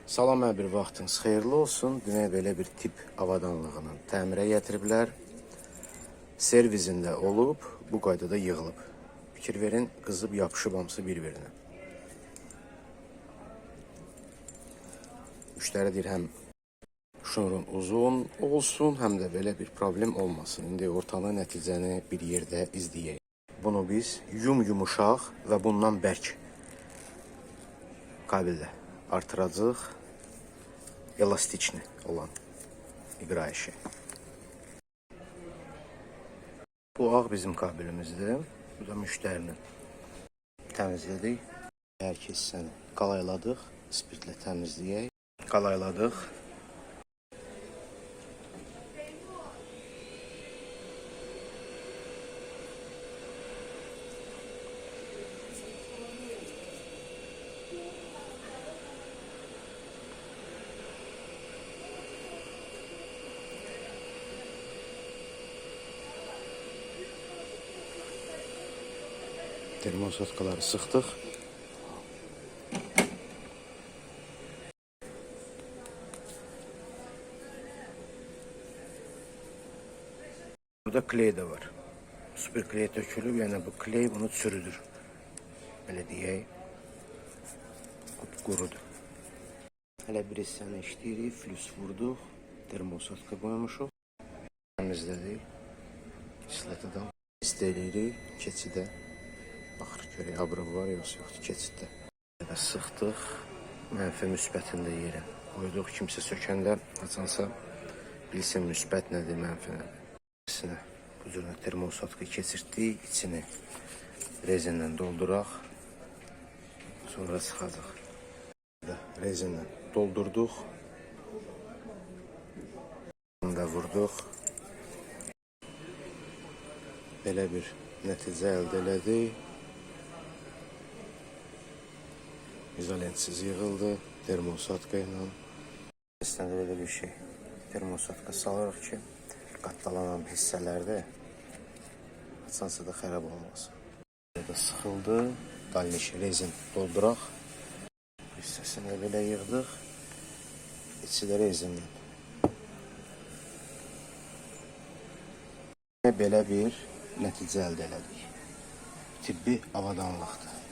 Salam, hər bir vaxtınız xeyirli olsun. Demək belə bir tip avadanlığının təmirə gətiriblər. Servizində olub, bu qaydada yığılıb. Fikir verin, qızıb yapışıb hamısı bir-birinə. Müştəri deyir, həm şnurun uzun olsun, həm də belə bir problem olmasın. İndi ortanı nəticəni bir yerdə izləyək. Bunu biz yumuşaq və bundan bərk kabellə artıracaq elastikli olan iqra işi. Bu ağ bizim kabelimizdir. Bu da müştərinin. Təmizlədik. Hər iki hissəni qalayladıq. Spirtlə təmizləyək. Qalayladıq. Termosatkaları sıxdıq. Burada kley də var. Super kley tökülüb, yəni bu kley bunu çürüdür. Belə deyək. Qurudur. Hələ bir hissəni işləyirik, flüs vurduq. Termosatka qoymuşuq. Təmizlədik. İslətidən istəyirik keçidə. Baxırıq görək, abrıq var, yoxdur keçiddə. Sıxdıq, mənfi müsbətində yerin. Qoyduq, kimsə sökəndə açansa bilsin müsbət nədir, mənfi nədir. Bu cürlə termosatkı keçirtdik, içini rezinlə dolduraq, sonra sıxacaq. Rezinlə doldurduq, bunu da vurduq. Belə bir nəticə əldə elədik. İzolentsiz yığıldı, termosatka ilə. Əslində belə bir şey. Termosatka salırıq ki, qatlalanan hissələrdə açansa da xərab olmasın. Burada sıxıldı, dalniş rezin dolduraq. Hissəsini belə yığdıq. İçi də rezinlə. Belə bir nəticə əldə elədik. Tibbi avadanlıqdır.